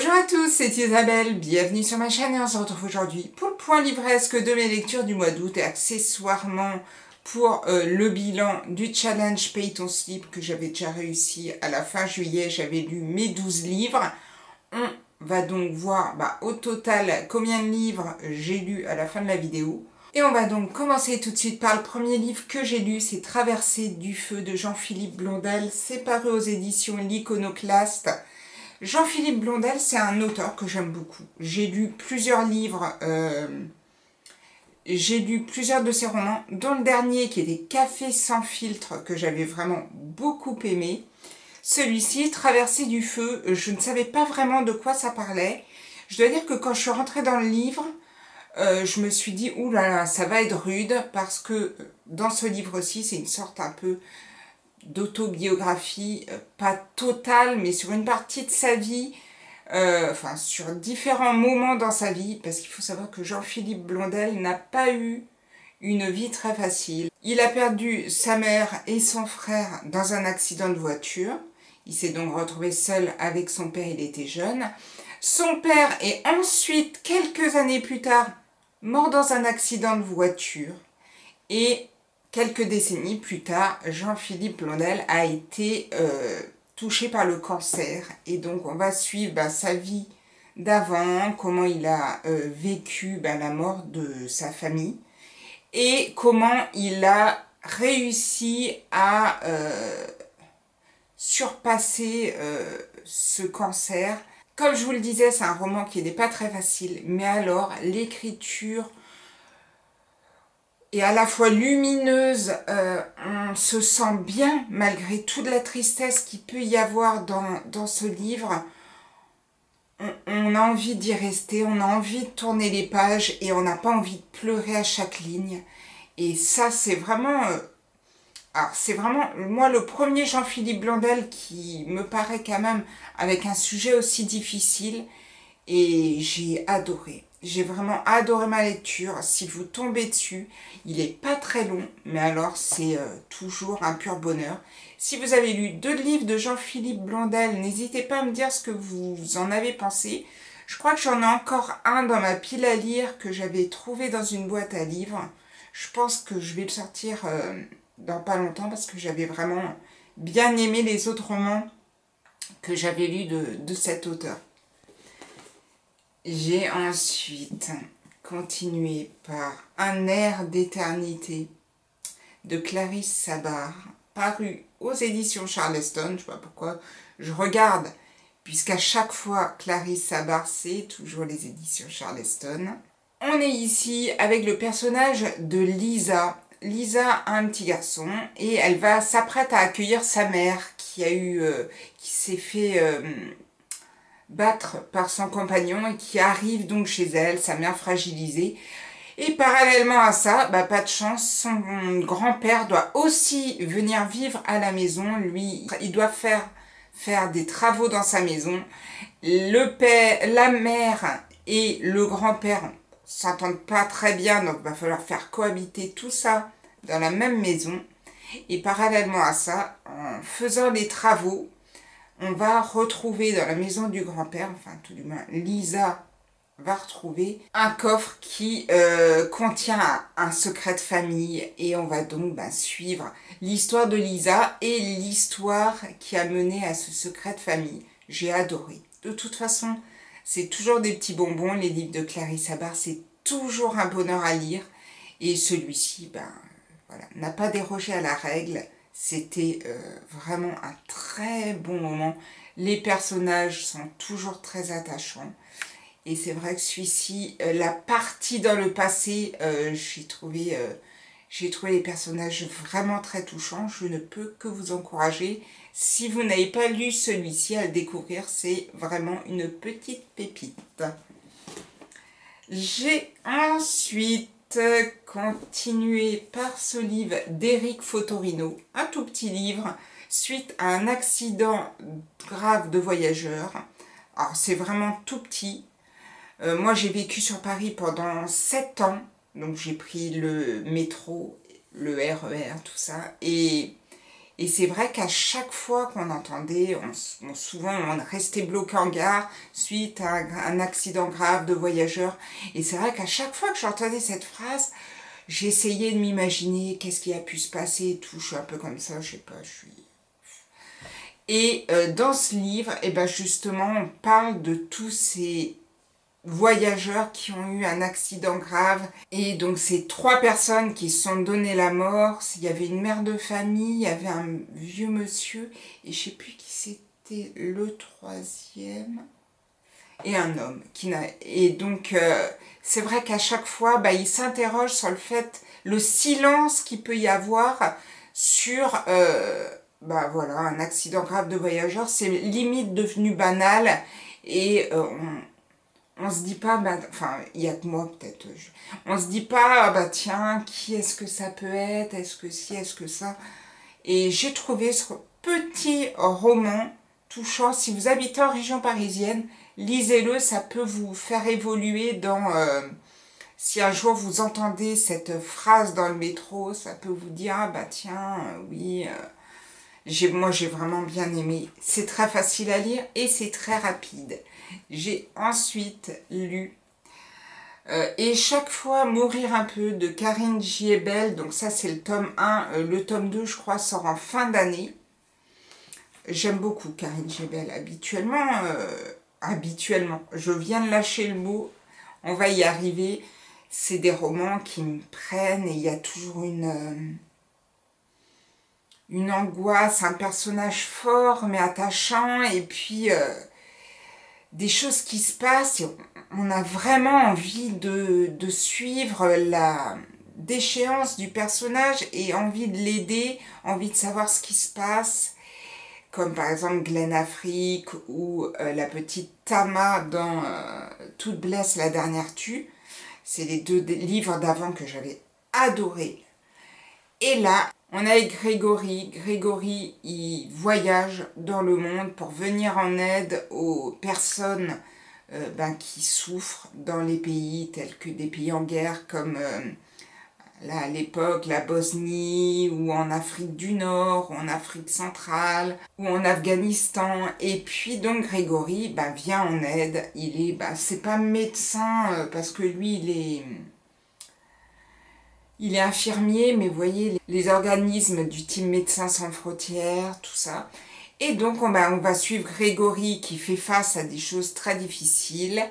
Bonjour à tous, c'est Isabelle, bienvenue sur ma chaîne et on se retrouve aujourd'hui pour le point livresque de mes lectures du mois d'août et accessoirement pour le bilan du challenge Pay Ton Slip que j'avais déjà réussi à la fin juillet. J'avais lu mes 12 livres. On va donc voir au total combien de livres j'ai lu à la fin de la vidéo. Et on va donc commencer tout de suite par le premier livre que j'ai lu, c'est Traversée du feu de Jean-Philippe Blondel. C'est paru aux éditions L'Iconoclaste. Jean-Philippe Blondel, c'est un auteur que j'aime beaucoup. J'ai lu plusieurs livres, j'ai lu plusieurs de ses romans, dont le dernier qui était Café sans filtre, que j'avais vraiment beaucoup aimé. Celui-ci, Traversée du feu, je ne savais pas vraiment de quoi ça parlait. Je dois dire que quand je suis rentrée dans le livre, je me suis dit, ouh là là, ça va être rude, parce que dans ce livre-ci, c'est une sorte un peu d'autobiographie, pas totale, mais sur une partie de sa vie, enfin sur différents moments dans sa vie, parce qu'il faut savoir que Jean-Philippe Blondel n'a pas eu une vie très facile. Il a perdu sa mère et son frère dans un accident de voiture. Il s'est donc retrouvé seul avec son père, il était jeune. Son père est ensuite, quelques années plus tard, mort dans un accident de voiture. Et quelques décennies plus tard, Jean-Philippe Blondel a été touché par le cancer. Et donc, on va suivre sa vie d'avant, comment il a vécu la mort de sa famille et comment il a réussi à surpasser ce cancer. Comme je vous le disais, c'est un roman qui n'est pas très facile, mais alors l'écriture et à la fois lumineuse, on se sent bien malgré toute la tristesse qu'il peut y avoir dans ce livre. On a envie d'y rester, on a envie de tourner les pages et on n'a pas envie de pleurer à chaque ligne. Et ça, c'est vraiment... alors, c'est vraiment, moi, le premier Jean-Philippe Blondel qui me paraît quand même avec un sujet aussi difficile. Et j'ai adoré. J'ai vraiment adoré ma lecture. Si vous tombez dessus, il n'est pas très long, mais alors c'est toujours un pur bonheur. Si vous avez lu 2 livres de Jean-Philippe Blondel, n'hésitez pas à me dire ce que vous en avez pensé. Je crois que j'en ai encore un dans ma pile à lire que j'avais trouvé dans une boîte à livres. Je pense que je vais le sortir dans pas longtemps parce que j'avais vraiment bien aimé les autres romans que j'avais lus de cet auteur. J'ai ensuite continué par Un air d'éternité de Clarisse Sabart, paru aux éditions Charleston. Je ne sais pas pourquoi je regarde, puisqu'à chaque fois Clarisse Sabart, c'est toujours les éditions Charleston. On est ici avec le personnage de Lisa. Lisa a un petit garçon et elle s'apprête à accueillir sa mère qui s'est fait battre par son compagnon et qui arrive donc chez elle, sa mère fragilisée. Et parallèlement à ça, pas de chance, son grand-père doit aussi venir vivre à la maison. Lui, il doit faire des travaux dans sa maison. Le père, la mère et le grand-père s'entendent pas très bien, donc il va falloir faire cohabiter tout ça dans la même maison. Et parallèlement à ça, en faisant les travaux, on va retrouver dans la maison du grand-père, enfin tout du moins Lisa va retrouver un coffre qui contient un secret de famille et on va donc suivre l'histoire de Lisa et l'histoire qui a mené à ce secret de famille. J'ai adoré. De toute façon, c'est toujours des petits bonbons, les livres de Clarisse Sabart, c'est toujours un bonheur à lire et celui-ci, voilà, n'a pas dérogé à la règle. C'était vraiment un très bon moment. Les personnages sont toujours très attachants. Et c'est vrai que celui-ci, la partie dans le passé, j'ai trouvé les personnages vraiment très touchants. Je ne peux que vous encourager. Si vous n'avez pas lu celui-ci, à le découvrir, c'est vraiment une petite pépite. J'ai ensuite continuer par ce livre d'Éric Fotorino, un tout petit livre, suite à un accident grave de voyageur. Alors c'est vraiment tout petit. Moi j'ai vécu sur Paris pendant 7 ans, donc j'ai pris le métro, le RER, tout ça, et Et c'est vrai qu'à chaque fois qu'on entendait, souvent on restait bloqué en gare suite à un accident grave de voyageurs. Et c'est vrai qu'à chaque fois que j'entendais cette phrase, j'essayais de m'imaginer qu'est-ce qui a pu se passer et tout. Je suis un peu comme ça, je sais pas, je suis... Et dans ce livre, et ben justement, on parle de tous ces voyageurs qui ont eu un accident grave. Et donc ces 3 personnes qui se sont donné la mort, il y avait une mère de famille, il y avait un vieux monsieur, et je sais plus qui c'était le 3e, et un homme. Et donc c'est vrai qu'à chaque fois, il s'interroge sur le fait, le silence qu'il peut y avoir sur... voilà, un accident grave de voyageurs, c'est limite devenu banal, et on se dit pas, enfin, il y a que moi peut-être, on se dit pas, tiens, qui est-ce que ça peut être, est-ce que si, est-ce que ça. Et j'ai trouvé ce petit roman touchant. Si vous habitez en région parisienne, lisez-le, ça peut vous faire évoluer dans... si un jour vous entendez cette phrase dans le métro, ça peut vous dire, tiens, oui... moi j'ai vraiment bien aimé. C'est très facile à lire et c'est très rapide. J'ai ensuite lu Et chaque fois mourir un peu de Karine Giebel. Donc ça c'est le tome 1. Le tome 2 je crois sort en fin d'année. J'aime beaucoup Karine Giebel habituellement. Je viens de lâcher le mot. On va y arriver. C'est des romans qui me prennent et il y a toujours une angoisse, un personnage fort mais attachant, et puis des choses qui se passent et on a vraiment envie de suivre la déchéance du personnage et envie de l'aider, envie de savoir ce qui se passe, comme par exemple Glen Afrique ou la petite Tama dans Toute blesse la dernière tue. C'est les 2 livres d'avant que j'avais adoré. Et là, on a Grégory. Grégory, il voyage dans le monde pour venir en aide aux personnes qui souffrent dans les pays tels que des pays en guerre comme là, à l'époque la Bosnie, ou en Afrique du Nord, ou en Afrique centrale, ou en Afghanistan. Et puis donc Grégory vient en aide. Il est, c'est pas médecin parce que lui il est infirmier, mais vous voyez, les organismes du team Médecins sans frontières, tout ça. Et donc, on va suivre Grégory qui fait face à des choses très difficiles.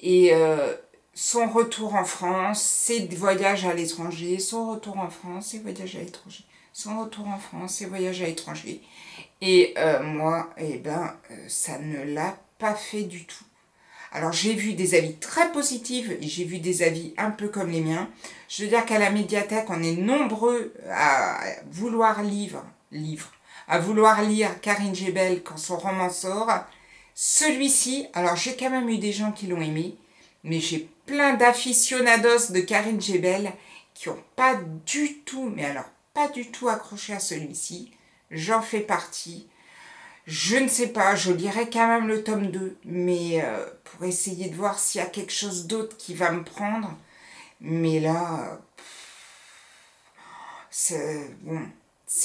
Et son retour en France, ses voyages à l'étranger, son retour en France, ses voyages à l'étranger, son retour en France, ses voyages à l'étranger. Et moi, ça ne l'a pas fait du tout. Alors j'ai vu des avis très positifs et j'ai vu des avis un peu comme les miens. Je veux dire qu'à la médiathèque, on est nombreux à vouloir lire Karine Giebel quand son roman sort. Celui-ci, alors j'ai quand même eu des gens qui l'ont aimé, mais j'ai plein d'aficionados de Karine Giebel qui n'ont pas du tout, mais alors pas du tout accroché à celui-ci. J'en fais partie. Je ne sais pas, je lirai quand même le tome 2, mais pour essayer de voir s'il y a quelque chose d'autre qui va me prendre. Mais là, c'est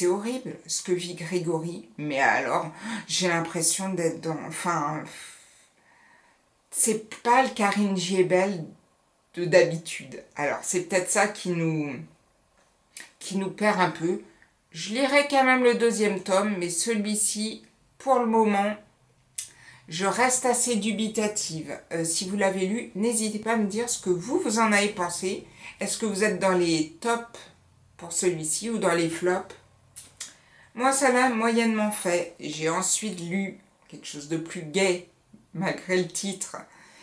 horrible ce que vit Grégory. Mais alors, j'ai l'impression d'être dans... Enfin, c'est pas le Karine Giebel d'habitude. Alors, c'est peut-être ça qui nous perd un peu. Je lirai quand même le 2e tome, mais celui-ci... Pour le moment, je reste assez dubitative. Si vous l'avez lu, n'hésitez pas à me dire ce que vous en avez pensé. Est-ce que vous êtes dans les tops pour celui-ci ou dans les flops? Moi, ça l'a moyennement fait. J'ai ensuite lu quelque chose de plus gai, malgré le titre.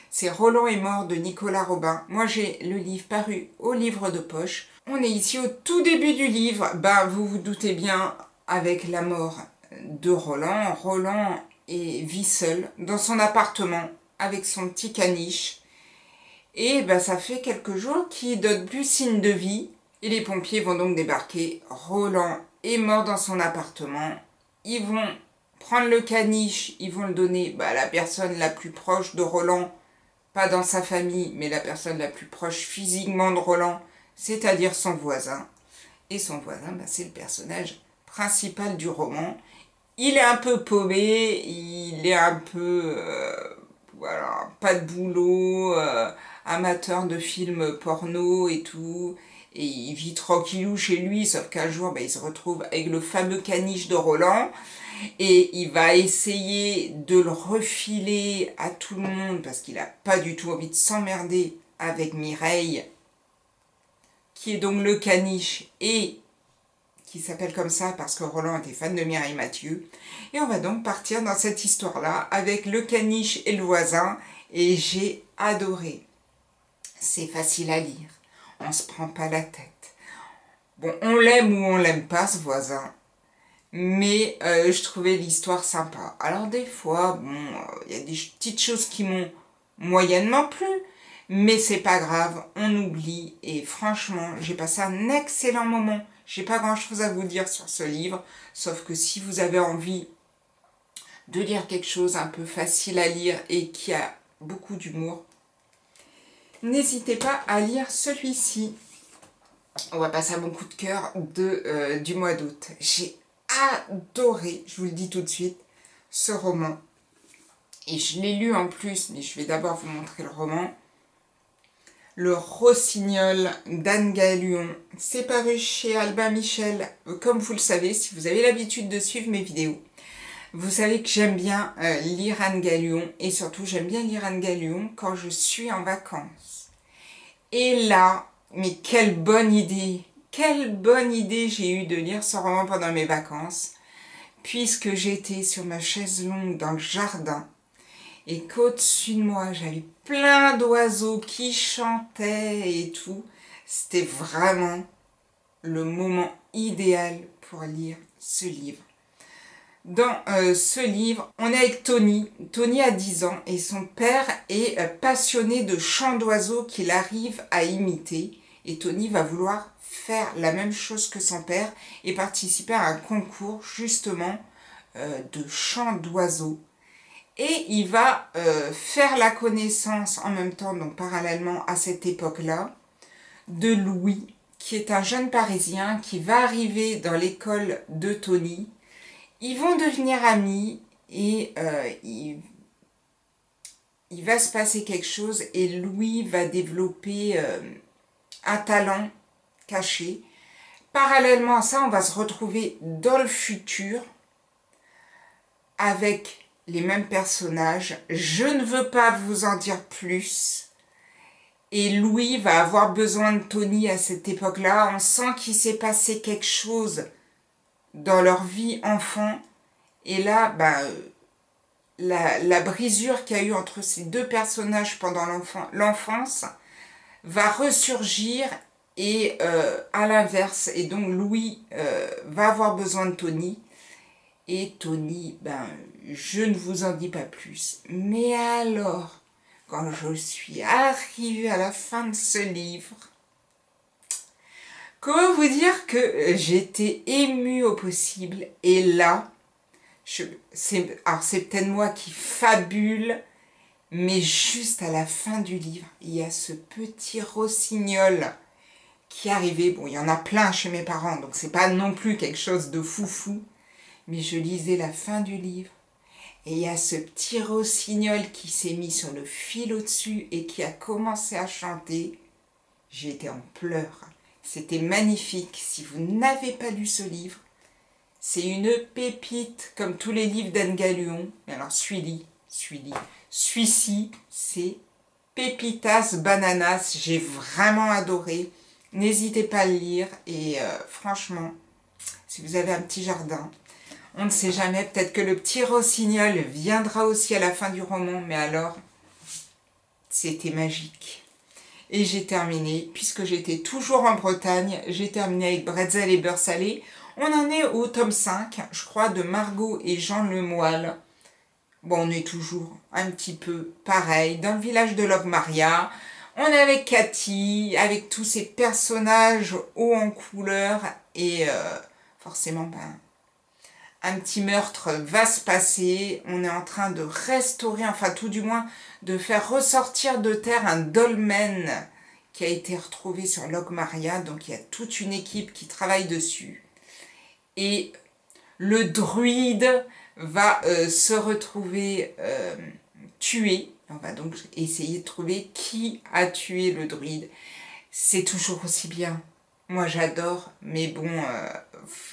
C'est Roland est mort de Nicolas Robin. Moi, j'ai le livre paru au livre de poche. On est ici au tout début du livre. Vous vous doutez bien, avec la mort de Roland. Roland vit seul dans son appartement avec son petit caniche. Et ça fait quelques jours qu'il donne plus signe de vie. Et les pompiers vont donc débarquer. Roland est mort dans son appartement. Ils vont prendre le caniche, ils vont le donner à la personne la plus proche de Roland. Pas dans sa famille, mais la personne la plus proche physiquement de Roland, c'est-à-dire son voisin. Et son voisin, c'est le personnage principal du roman. Il est un peu paumé, il est un peu, voilà, pas de boulot, amateur de films porno et tout, et il vit tranquillou chez lui, sauf qu'un jour, il se retrouve avec le fameux caniche de Roland, et il va essayer de le refiler à tout le monde, parce qu'il n'a pas du tout envie de s'emmerder avec Mireille, qui est donc le caniche, et qui s'appelle comme ça parce que Roland était fan de Mireille Mathieu. Et on va donc partir dans cette histoire-là avec le caniche et le voisin. Et j'ai adoré. C'est facile à lire. On se prend pas la tête. Bon, on l'aime ou on l'aime pas, ce voisin. Mais je trouvais l'histoire sympa. Alors des fois, bon, il y a des petites choses qui m'ont moyennement plu. Mais c'est pas grave, on oublie. Et franchement, j'ai passé un excellent moment. J'ai pas grand chose à vous dire sur ce livre, sauf que si vous avez envie de lire quelque chose un peu facile à lire et qui a beaucoup d'humour, n'hésitez pas à lire celui-ci. On va passer à mon coup de cœur du mois d'août. J'ai adoré, je vous le dis tout de suite, ce roman. Et je l'ai lu en plus, mais je vais d'abord vous montrer le roman. Le Rossignol d'Anne Galion. C'est paru chez Albin Michel. Comme vous le savez, si vous avez l'habitude de suivre mes vidéos, vous savez que j'aime bien lire Anne Galion. Et surtout, j'aime bien lire Anne Galion quand je suis en vacances. Et là, mais quelle bonne idée! Quelle bonne idée j'ai eu de lire ce roman pendant mes vacances, puisque j'étais sur ma chaise longue dans le jardin. Et qu'au-dessus de moi, j'avais plein d'oiseaux qui chantaient et tout. C'était vraiment le moment idéal pour lire ce livre. Dans ce livre, on est avec Tony. Tony a 10 ans et son père est passionné de chants d'oiseaux qu'il arrive à imiter. Et Tony va vouloir faire la même chose que son père et participer à un concours justement de chants d'oiseaux. Et il va faire la connaissance en même temps, donc parallèlement à cette époque-là, de Louis, qui est un jeune Parisien qui va arriver dans l'école de Tony. Ils vont devenir amis et il va se passer quelque chose et Louis va développer un talent caché. Parallèlement à ça, on va se retrouver dans le futur avec les mêmes personnages. Je ne veux pas vous en dire plus. Et Louis va avoir besoin de Tony à cette époque-là. On sent qu'il s'est passé quelque chose dans leur vie enfant. Et là, la brisure qu'il y a eu entre ces deux personnages pendant l'enfance va ressurgir et à l'inverse. Et donc Louis va avoir besoin de Tony. Et Tony, je ne vous en dis pas plus. Mais alors, quand je suis arrivée à la fin de ce livre, comment vous dire que j'étais émue au possible. Et là, c'est peut-être moi qui fabule, mais juste à la fin du livre, il y a ce petit rossignol qui est arrivé. Bon, il y en a plein chez mes parents, donc c'est pas non plus quelque chose de foufou. Mais je lisais la fin du livre et il y a ce petit rossignol qui s'est mis sur le fil au-dessus et qui a commencé à chanter. J'étais en pleurs. C'était magnifique. Si vous n'avez pas lu ce livre, c'est une pépite comme tous les livres d'Anne Galion. Mais alors celui-ci, c'est Pépitas Bananas. J'ai vraiment adoré. N'hésitez pas à le lire et franchement, si vous avez un petit jardin, on ne sait jamais, peut-être que le petit rossignol viendra aussi à la fin du roman, mais alors, c'était magique. Et j'ai terminé, puisque j'étais toujours en Bretagne, j'ai terminé avec Bretzel et beurre salé. On en est au tome 5, je crois, de Margot et Jean Lemoyle. Bon, on est toujours un petit peu pareil, dans le village de Logmaria. On est avec Cathy, avec tous ces personnages hauts en couleur, et forcément, un petit meurtre va se passer, on est en train de restaurer, enfin tout du moins, de faire ressortir de terre un dolmen qui a été retrouvé sur Logmaria, donc il y a toute une équipe qui travaille dessus. et le druide va se retrouver tué. On va donc essayer de trouver qui a tué le druide. C'est toujours aussi bien. Moi j'adore, mais bon,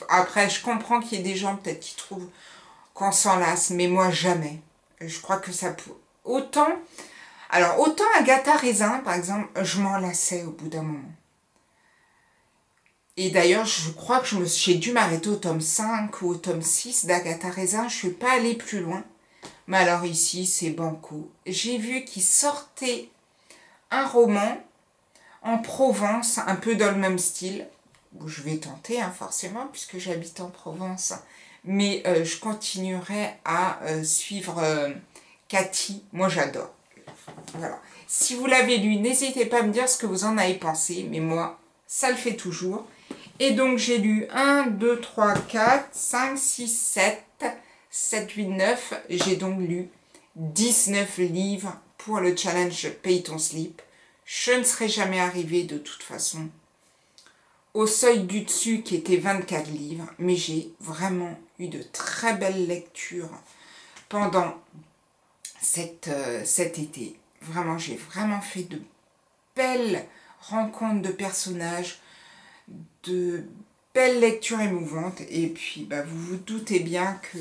après je comprends qu'il y ait des gens peut-être qui trouvent qu'on s'en lasse, mais moi jamais. Je crois que ça peut... Autant Agatha Raisin, par exemple, je m'en lassais au bout d'un moment. Et d'ailleurs, je crois que j'ai dû m'arrêter au tome 5 ou au tome 6 d'Agatha Raisin. Je ne suis pas allée plus loin. Mais alors ici, c'est banco. J'ai vu qu'il sortait un roman en Provence, un peu dans le même style. Je vais tenter, hein, forcément, puisque j'habite en Provence. Mais je continuerai à suivre Cathy. Moi, j'adore. Voilà. Si vous l'avez lu, n'hésitez pas à me dire ce que vous en avez pensé. Mais moi, ça le fait toujours. Et donc, j'ai lu 1, 2, 3, 4, 5, 6, 7, 8, 9. J'ai donc lu 19 livres pour le challenge Paye ton slip. Je ne serais jamais arrivée de toute façon au seuil du dessus qui était 24 livres. Mais j'ai vraiment eu de très belles lectures pendant cet été. Vraiment, j'ai vraiment fait de belles rencontres de personnages, de belles lectures émouvantes. Et puis, bah, vous vous doutez bien que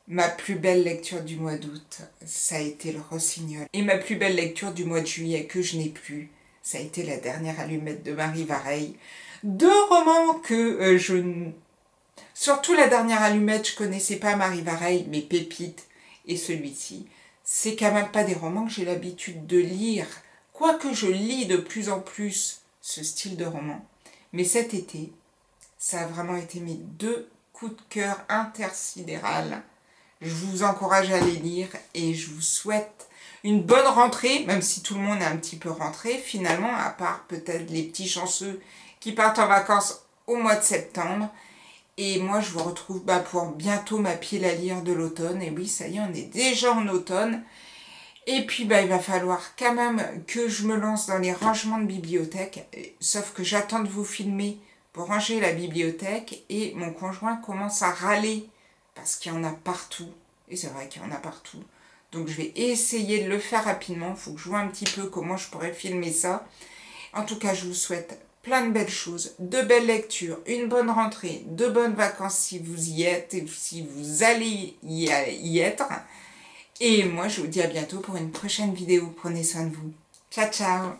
ma plus belle lecture du mois d'août, ça a été le Rossignol. Et ma plus belle lecture du mois de juillet, que je n'ai plus, ça a été La dernière allumette de Marie Vareille. Deux romans que surtout La dernière allumette, je connaissais pas Marie Vareille, mais Pépite et celui-ci. C'est quand même pas des romans que j'ai l'habitude de lire, quoique je lis de plus en plus ce style de roman. Mais cet été, ça a vraiment été mes deux coups de cœur intersidérales. Je vous encourage à les lire et je vous souhaite une bonne rentrée, même si tout le monde est un petit peu rentré finalement, à part peut-être les petits chanceux qui partent en vacances au mois de septembre. Et moi, je vous retrouve pour bientôt ma pile à lire de l'automne. Et oui, ça y est, on est déjà en automne. Et puis, il va falloir quand même que je me lance dans les rangements de bibliothèque. Sauf que j'attends de vous filmer pour ranger la bibliothèque. Et mon conjoint commence à râler parce qu'il y en a partout. Et c'est vrai qu'il y en a partout. Donc, je vais essayer de le faire rapidement. Il faut que je vois un petit peu comment je pourrais filmer ça. En tout cas, je vous souhaite plein de belles choses, de belles lectures, une bonne rentrée, de bonnes vacances si vous y êtes et si vous allez y être. Et moi, je vous dis à bientôt pour une prochaine vidéo. Prenez soin de vous. Ciao, ciao!